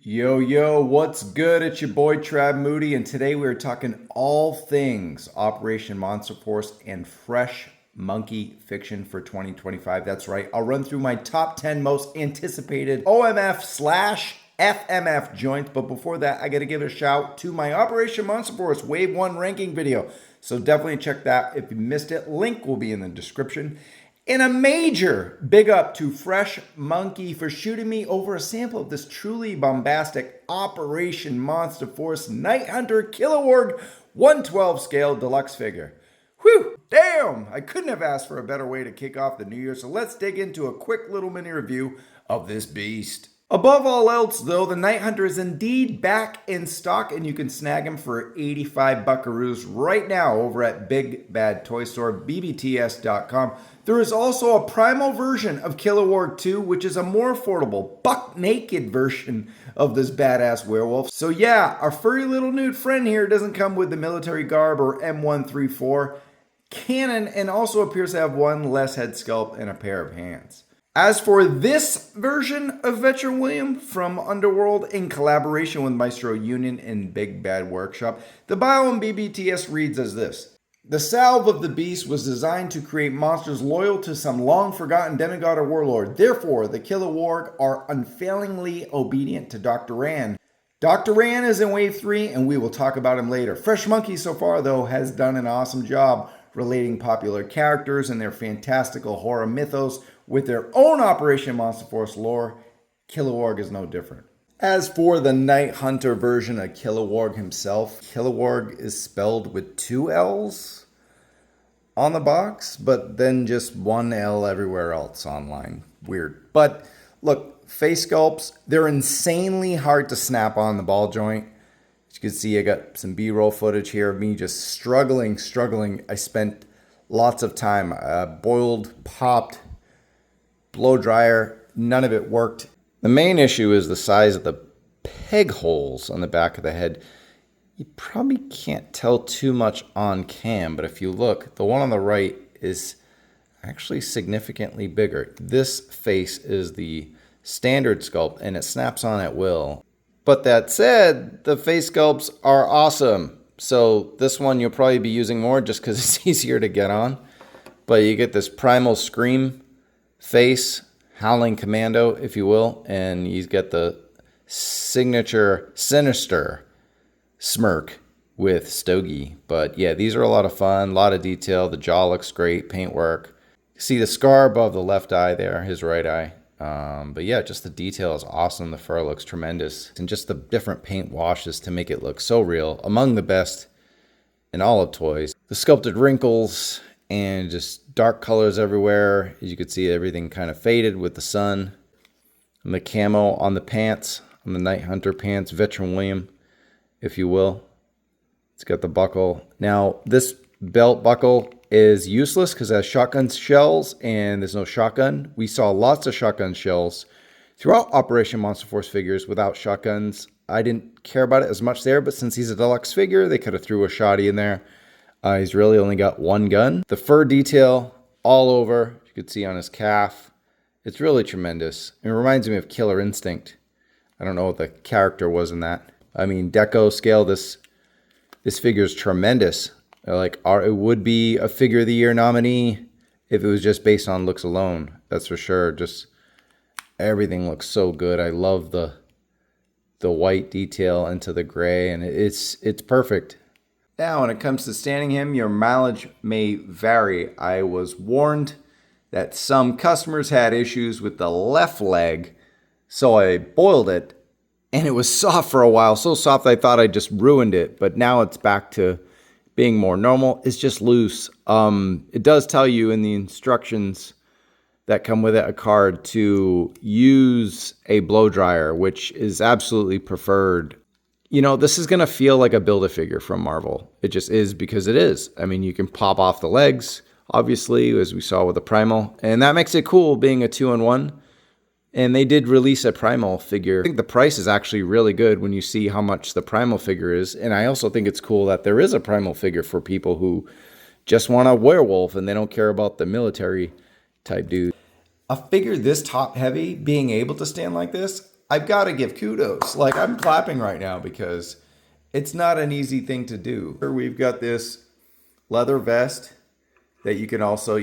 Yo, what's good? It's your boy Trav Moody, and today we're talking all things Operation Monster Force and fresh monkey fiction for 2025. That's right, I'll run through my top 10 most anticipated OMF slash FMF joints, but before that, I gotta give a shout to my Operation Monster Force Wave 1 ranking video. So definitely check that if you missed it. Link will be in the description. And a major big up to Fresh Monkey for shooting me over a sample of this truly bombastic Operation Monster Force Night Hunter Kiloworg 112 scale deluxe figure. Whew, damn! I couldn't have asked for a better way to kick off the new year, so let's dig into a quick little mini review of this beast. Above all else, though, the Night Hunter is indeed back in stock, and you can snag him for 85 buckaroos right now over at Big Bad Toy Store, bbts.com. There is also a primal version of Killoworg 2, which is a more affordable, buck-naked version of this badass werewolf. So yeah, our furry little nude friend here doesn't come with the military garb or M134 cannon, and also appears to have one less head sculpt and a pair of hands. As for this version of Veteran William from Underworld in collaboration with Maestro Union and Big Bad Workshop, the bio on BBTS reads as this. The salve of the beast was designed to create monsters loyal to some long-forgotten demigod or warlord. Therefore, the Killoworg are unfailingly obedient to Dr. Rand. Dr. Rand is in Wave 3, and we will talk about him later. Fresh Monkey so far, though, has done an awesome job relating popular characters and their fantastical horror mythos with their own Operation Monster Force lore. Killoworg is no different. As for the Night Hunter version of Killoworg himself, Killoworg is spelled with 2 L's on the box, but then just 1 L everywhere else online. Weird. But look, face sculpts, they're insanely hard to snap on the ball joint. As you can see, I got some B-roll footage here of me just struggling. I spent lots of time, boiled, popped, blow dryer, none of it worked. The main issue is the size of the peg holes on the back of the head. You probably can't tell too much on cam, but if you look, the one on the right is actually significantly bigger. This face is the standard sculpt and it snaps on at will. But that said, the face sculpts are awesome. So this one you'll probably be using more just because it's easier to get on. But you get this primal scream face, howling commando, if you will, and you get the signature sinister smirk with Stogie. But yeah, these are a lot of fun, a lot of detail. The jaw looks great, paintwork. See the scar above the left eye there, his right eye. But yeah, just the detail is awesome. The fur looks tremendous. And just the different paint washes to make it look so real. Among the best in all of toys. The sculpted wrinkles and just dark colors everywhere. As you can see, everything kind of faded with the sun. And the camo on the pants, on the Night Hunter pants, Veteran William, if you will. It's got the buckle. Now, this belt buckle is useless because it has shotgun shells and there's no shotgun. We saw lots of shotgun shells throughout Operation Monster Force figures without shotguns. I didn't care about it as much there, but since he's a deluxe figure, they could have threw a shotty in there. He's really only got one gun. The fur detail all over, you could see on his calf. It's really tremendous. It reminds me of Killer Instinct. I don't know what the character was in that. I mean, deco scale, this figure is tremendous. Like, it would be a figure of the year nominee if it was just based on looks alone. That's for sure. Just everything looks so good. I love the white detail into the gray, and it's perfect. Now, when it comes to standing him, your mileage may vary. I was warned that some customers had issues with the left leg, so I boiled it, and it was soft for a while. So soft I thought I just ruined it, but now it's back to being more normal. It's just loose. It does tell you in the instructions that come with it, a card, to use a blow dryer, which is absolutely preferred. You know, this is going to feel like a Build-A-Figure from Marvel. It just is because it is. I mean, you can pop off the legs, obviously, as we saw with the Primal. And that makes it cool being a 2-in-1. And they did release a Primal figure. I think the price is actually really good when you see how much the Primal figure is. And I also think it's cool that there is a Primal figure for people who just want a werewolf and they don't care about the military type dude. A figure this top heavy being able to stand like this, I've got to give kudos. Like, I'm clapping right now because it's not an easy thing to do. We've got this leather vest that you can also,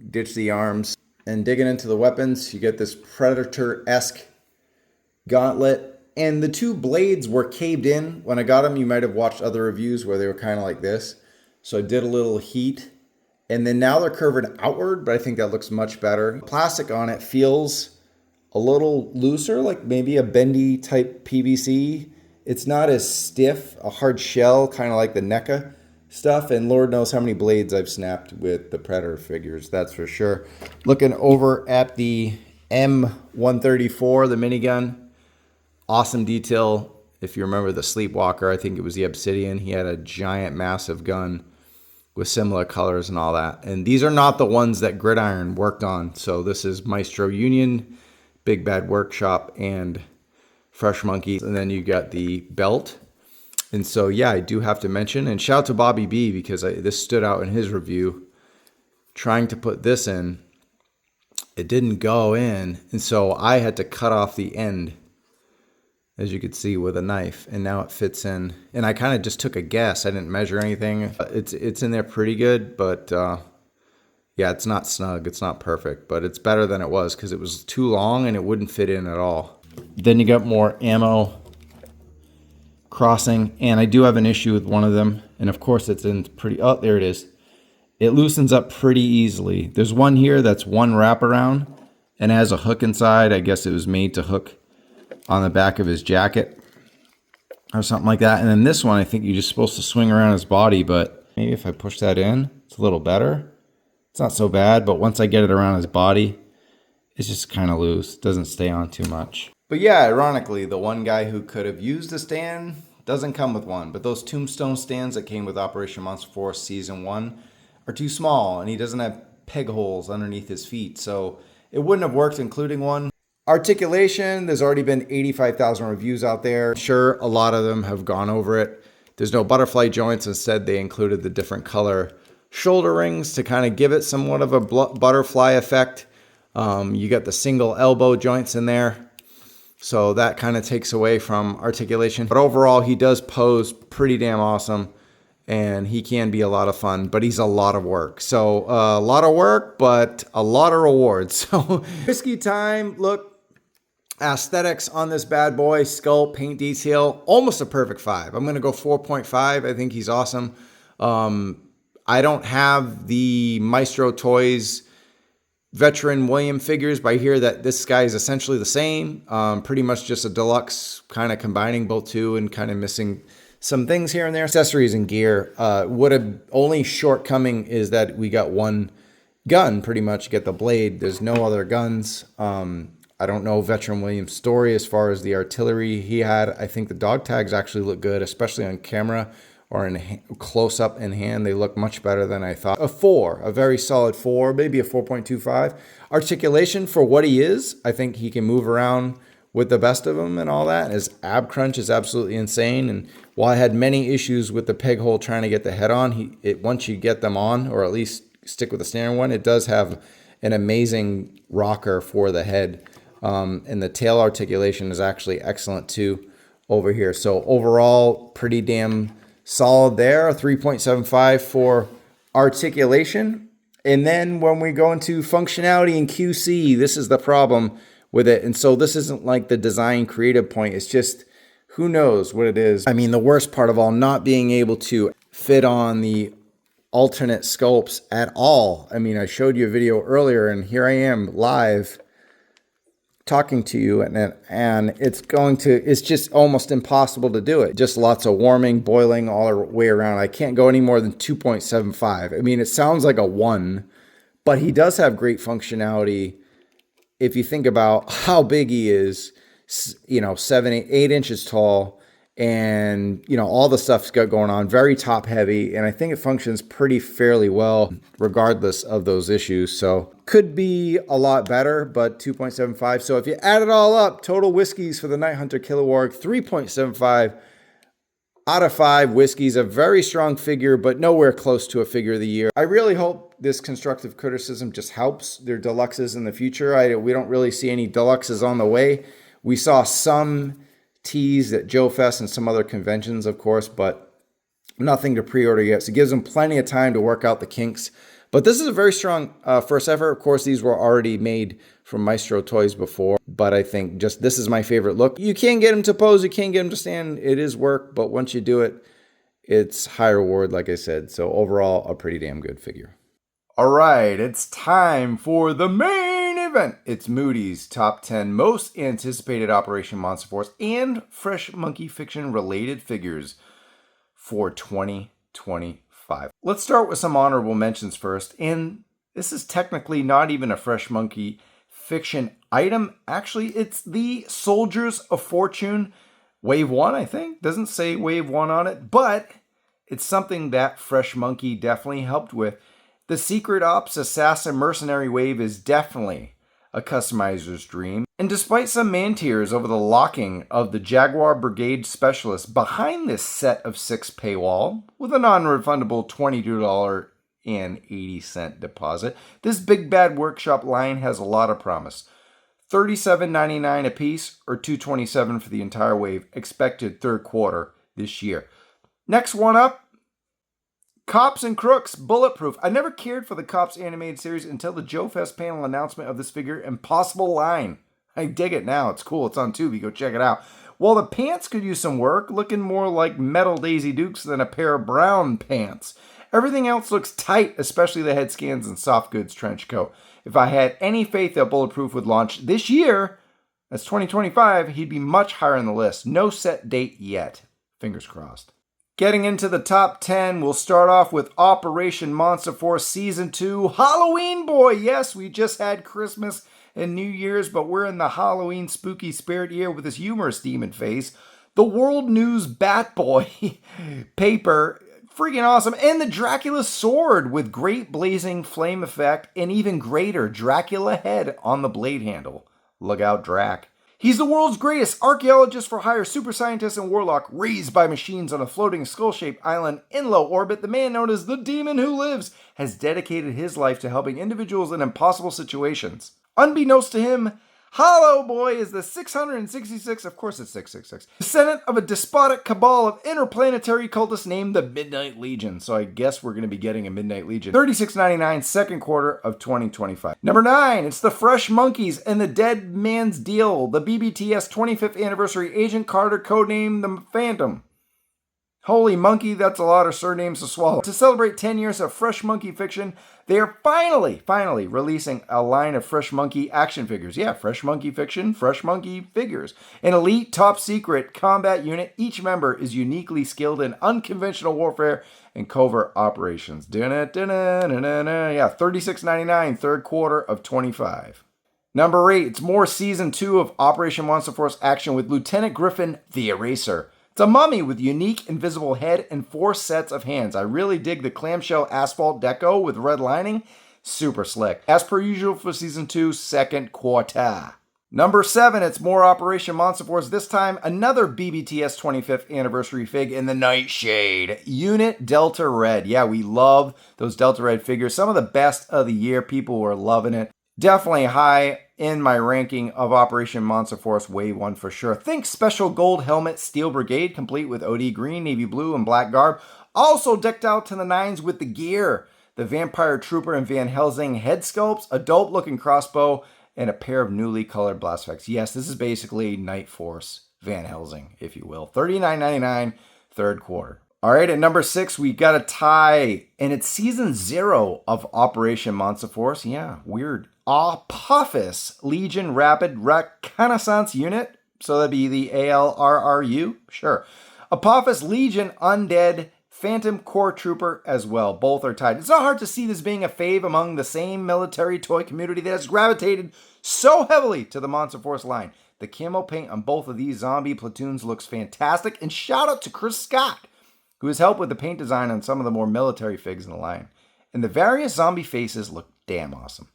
ditch the arms. And digging into the weapons, you get this Predator-esque gauntlet. And the two blades were caved in. When I got them, you might have watched other reviews where they were kind of like this. So I did a little heat. And then now they're curving outward, but I think that looks much better. Plastic on it feels a little looser, like maybe a bendy type PVC. It's not as stiff, a hard shell, kind of like the NECA stuff. And Lord knows how many blades I've snapped with the Predator figures, that's for sure. Looking over at the M134, the minigun. Awesome detail. If you remember the Sleepwalker, I think it was the Obsidian. He had a giant, massive gun with similar colors and all that. And these are not the ones that Gridiron worked on. So this is Maestro Union, Big Bad Workshop, and Fresh Monkey. And then you got the belt. And so, yeah, I do have to mention, and shout out to Bobby B, because this stood out in his review. Trying to put this in, it didn't go in. And so I had to cut off the end, as you could see, with a knife. And now it fits in. And I kind of just took a guess. I didn't measure anything. It's in there pretty good, but yeah, it's not snug. It's not perfect, but it's better than it was because it was too long and it wouldn't fit in at all. Then you got more ammo crossing, and I do have an issue with one of them. And of course it's in pretty, oh, there it is. It loosens up pretty easily. There's one here that's one wraparound and has a hook inside. I guess it was made to hook on the back of his jacket or something like that. And then this one, I think you're just supposed to swing around his body, but maybe if I push that in, it's a little better. It's not so bad, but once I get it around his body, it's just kind of loose. It doesn't stay on too much. But yeah, ironically, the one guy who could have used a stand doesn't come with one. But those tombstone stands that came with Operation Monster Force Season 1 are too small, and he doesn't have peg holes underneath his feet. So it wouldn't have worked including one. Articulation, there's already been 85,000 reviews out there. Sure, a lot of them have gone over it. There's no butterfly joints. Instead, they included the different color shoulder rings to kind of give it somewhat of a butterfly effect. You got the single elbow joints in there. So that kind of takes away from articulation. But overall, he does pose pretty damn awesome. And he can be a lot of fun, but he's a lot of work. So a lot of work, but a lot of rewards. So whiskey time, look. Aesthetics on this bad boy, sculpt, paint detail, almost a perfect 5. I'm going to go 4.5. I think he's awesome. I don't have the Maestro Toys Veteran William figures, but I hear that this guy is essentially the same. Pretty much just a deluxe, kind of combining both two and kind of missing some things here and there. Accessories and gear. What a only shortcoming is that we got one gun, pretty much. You get the blade. There's no other guns. I don't know Veteran Williams' story as far as the artillery he had. I think the dog tags actually look good, especially on camera or in close up in hand. They look much better than I thought. A 4, a very solid 4, maybe a 4.25. Articulation for what he is, I think he can move around with the best of them and all that. His ab crunch is absolutely insane. And while I had many issues with the peg hole trying to get the head on, once you get them on, or at least stick with the standard one, it does have an amazing rocker for the head. And the tail articulation is actually excellent too over here. So overall, pretty damn solid there. A 3.75 for articulation. And then when we go into functionality and QC, this is the problem with it. And so this isn't like the design creative point. It's just, who knows what it is. I mean, the worst part of all, not being able to fit on the alternate sculpts at all. I mean, I showed you a video earlier and here I am live talking to you, and it's just almost impossible to do it. Just lots of warming, boiling all the way around. I can't go any more than 2.75. I mean, it sounds like a 1, but he does have great functionality. If you think about how big he is, 7, 8 inches tall, and all the stuff's got going on, very top heavy, and I think it functions pretty fairly well regardless of those issues. So could be a lot better, but 2.75. So if you add it all up, total whiskeys for the Night Hunter Killoworg, 3.75 out of 5 whiskeys. A very strong figure, but nowhere close to a figure of the year. I really hope this constructive criticism just helps their deluxes in the future. We don't really see any deluxes on the way We saw some teas at Joe Fest and some other conventions, of course, but nothing to pre-order yet. So it gives them plenty of time to work out the kinks. But this is a very strong first effort. Of course, these were already made from Maestro Toys before, but I think just this is my favorite look. You can't get them to pose, you can't get them to stand. It is work, but once you do it, it's high reward, like I said. So overall, a pretty damn good figure. All right, it's time for the main event. It's Moody's top 10 most anticipated Operation Monster Force and Fresh Monkey Fiction related figures for 2025. Let's start with some honorable mentions first. And this is technically not even a Fresh Monkey Fiction item. Actually, it's the Soldiers of Fortune Wave 1, I think. Doesn't say Wave 1 on it, but it's something that Fresh Monkey definitely helped with. The Secret Ops Assassin Mercenary Wave is definitely a customizer's dream. And despite some man tears over the locking of the Jaguar Brigade Specialist behind this set of 6 paywall with a non-refundable $22.80 deposit, this Big Bad Workshop line has a lot of promise. $37.99 a piece or $227 for the entire wave, expected third quarter this year. Next one up, Cops and Crooks Bulletproof. I never cared for the Cops animated series until the Joe Fest panel announcement of this figure and possible line. I dig it now. It's cool. It's on Tubi. Go check it out. While the pants could use some work, looking more like metal Daisy Dukes than a pair of brown pants. Everything else looks tight, especially the head scans and soft goods trench coat. If I had any faith that Bulletproof would launch this year, that's 2025, he'd be much higher on the list. No set date yet. Fingers crossed. Getting into the top 10, we'll start off with Operation Monster Force Season 2, Halloween Boy. Yes, we just had Christmas and New Year's, but we're in the Halloween spooky spirit here with his humorous demon face. The World News Bat Boy paper, freaking awesome. And the Dracula sword with great blazing flame effect and even greater Dracula head on the blade handle. Look out, Drac. He's the world's greatest archaeologist for hire, super scientist and warlock, raised by machines on a floating skull-shaped island in low orbit. The man known as the Demon Who Lives has dedicated his life to helping individuals in impossible situations. Unbeknownst to him, Hollow Boy is the 666, of course it's 666, descendant of a despotic cabal of interplanetary cultists named the Midnight Legion. So I guess we're going to be getting a Midnight Legion. $36.99, second quarter of 2025. Number 9, it's the Fresh Monkeys and the Dead Man's Deal, the BBTS 25th Anniversary Agent Carter, codenamed the Phantom. Holy monkey, that's a lot of surnames to swallow. To celebrate 10 years of Fresh Monkey Fiction, they are finally releasing a line of Fresh Monkey action figures. Yeah, Fresh Monkey Fiction, Fresh Monkey figures. An elite, top secret combat unit. Each member is uniquely skilled in unconventional warfare and covert operations. Yeah, $36.99, third quarter of 25. Number 8, it's more Season 2 of Operation Monster Force action with Lieutenant Griffin the Eraser. It's a mummy with unique invisible head and 4 sets of hands. I really dig the clamshell asphalt deco with red lining. Super slick. As per usual for Season 2, second quarter. Number 7, it's more Operation Monster Force. This time, another BBTS 25th Anniversary fig in the Nightshade. Unit Delta Red. Yeah, we love those Delta Red figures. Some of the best of the year. People were loving it. Definitely high in my ranking of Operation Monster Force Wave 1 for sure. Think special gold helmet Steel Brigade, complete with OD green, navy blue, and black garb. Also decked out to the nines with the gear. The Vampire Trooper and Van Helsing head sculpts, adult looking crossbow, and a pair of newly colored blast effects. Yes, this is basically Night Force Van Helsing, if you will. $39.99, third quarter. All right, at number 6, we got a tie, and it's Season 0 of Operation Monster Force. Yeah, weird. Apophis Legion Rapid Reconnaissance Unit. So that'd be the ALRRU. Sure. Apophis Legion Undead Phantom Core Trooper as well. Both are tied. It's not hard to see this being a fave among the same military toy community that has gravitated so heavily to the Monster Force line. The camo paint on both of these zombie platoons looks fantastic. And shout out to Chris Scott, who has helped with the paint design on some of the more military figs in the line. And the various zombie faces look damn awesome.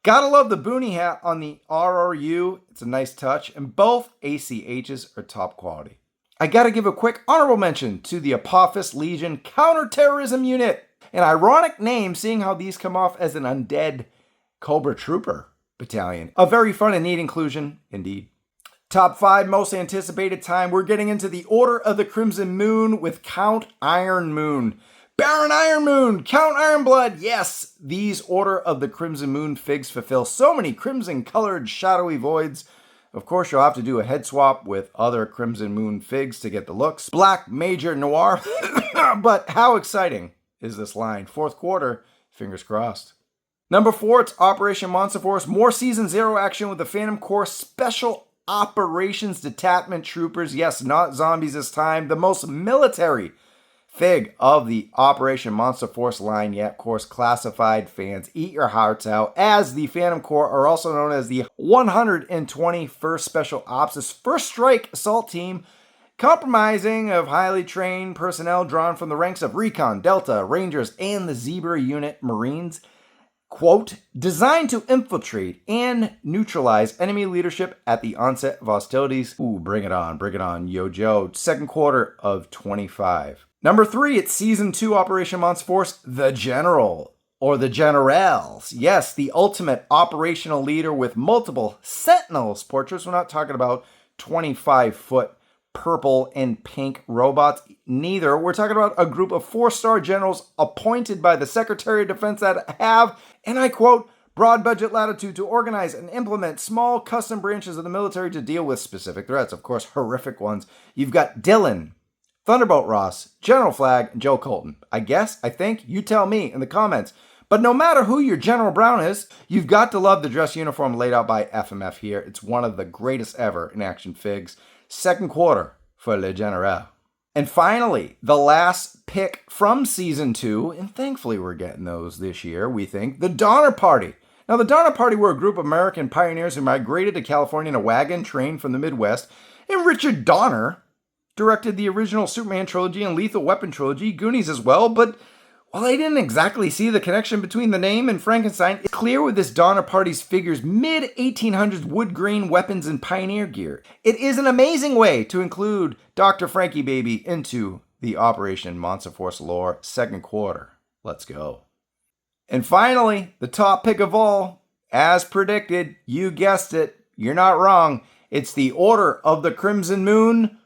Gotta love the boonie hat on the RRU. It's a nice touch. And both ACHs are top quality. I gotta give a quick honorable mention to the Apophis Legion Counterterrorism Unit. An ironic name, seeing how these come off as an undead Cobra Trooper battalion. A very fun and neat inclusion, indeed. Top 5 most anticipated time. We're getting into the Order of the Crimson Moon with Count Iron Moon. Baron Iron Moon, Count Ironblood. Yes, these Order of the Crimson Moon figs fulfill so many crimson-colored shadowy voids. Of course, you'll have to do a head swap with other Crimson Moon figs to get the looks. Black Major Noir. But how exciting is this line? Fourth quarter, fingers crossed. Number 4, it's Operation Monster Force. More Season 0 action with the Phantom Corps Special Operations Detachment Troopers. Yes, not zombies this time. The most military fig of the Operation Monster Force line yet. Of course, classified fans, eat your hearts out, as the Phantom Corps are also known as the 121st Special Ops' First Strike Assault Team, comprising of highly trained personnel drawn from the ranks of Recon, Delta, Rangers, and the Zebra Unit Marines. Quote, designed to infiltrate and neutralize enemy leadership at the onset of hostilities. Ooh, bring it on, Yo Joe. Second quarter of 25. Number 3, it's Season 2 Operation Monster Force, The General, or the Generals. Yes, the ultimate operational leader with multiple Sentinels portraits. We're not talking about 25-foot purple and pink robots. Neither. We're talking about a group of 4-star generals appointed by the Secretary of Defense that have, and I quote, broad budget latitude to organize and implement small custom branches of the military to deal with specific threats. Of course, horrific ones. You've got Dylan, Thunderbolt Ross, General Flag, and Joe Colton. I think, you tell me in the comments. But no matter who your General Brown is, you've got to love the dress uniform laid out by FMF here. It's one of the greatest ever in action figs. Second quarter for Le General. And finally, the last pick from Season 2, and thankfully we're getting those this year, we think, the Donner Party. Now, the Donner Party were a group of American pioneers who migrated to California in a wagon train from the Midwest, and Richard Donner directed the original Superman trilogy and Lethal Weapon trilogy, Goonies as well, but while I didn't exactly see the connection between the name and Frankenstein, it's clear with this Donner Party's figures mid-1800s wood grain weapons and pioneer gear. It is an amazing way to include Dr. Frankie Baby into the Operation Monster Force lore. Second quarter. Let's go. And finally, the top pick of all, as predicted, you guessed it, you're not wrong. It's the Order of the Crimson Moon.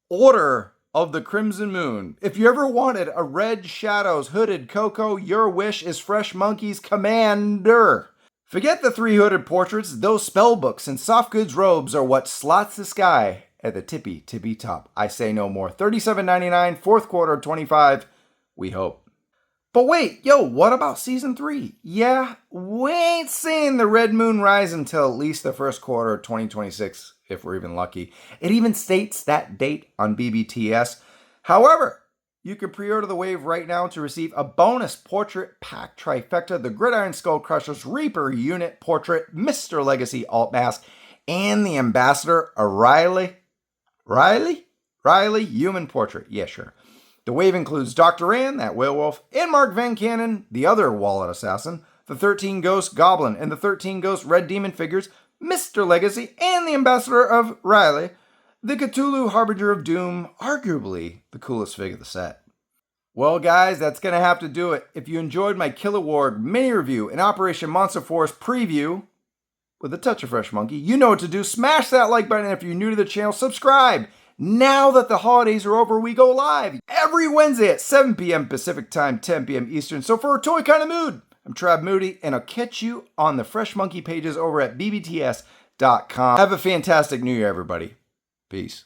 Order of the Crimson Moon. If you ever wanted a Red Shadows hooded Coco, your wish is Fresh Monkey's commander. Forget the 3 hooded portraits. Those spell books and soft goods robes are what slots the sky at the tippy top. I say no more. $37.99, fourth quarter 25. We hope. But wait, what about Season 3? Yeah, we ain't seeing the Red Moon rise until at least the first quarter of 2026, if we're even lucky. It even states that date on BBTS. However, you can pre-order the wave right now to receive a bonus portrait pack trifecta, the Gridiron Skull Crushers Reaper Unit Portrait, Mr. Legacy Alt Mask, and the Ambassador, a Riley Human Portrait. Yeah, sure. The wave includes Dr. Ann, that werewolf, and Mark Van Cannon, the other wallet assassin, the 13 Ghost Goblin, and the 13 Ghost Red Demon figures, Mr. Legacy, and the Ambassador of Riley, the Cthulhu Harbinger of Doom, arguably the coolest fig of the set. Well, guys, that's going to have to do it. If you enjoyed my Killoworg mini review and Operation Monster Force preview with a touch of Fresh Monkey, you know what to do. Smash that like button. If you're new to the channel, subscribe. Now that the holidays are over, we go live every Wednesday at 7 p.m. Pacific Time, 10 p.m. Eastern. So for a toy kind of mood, I'm Trav Moody, and I'll catch you on the Fresh Monkey pages over at bbts.com. Have a fantastic New Year, everybody. Peace.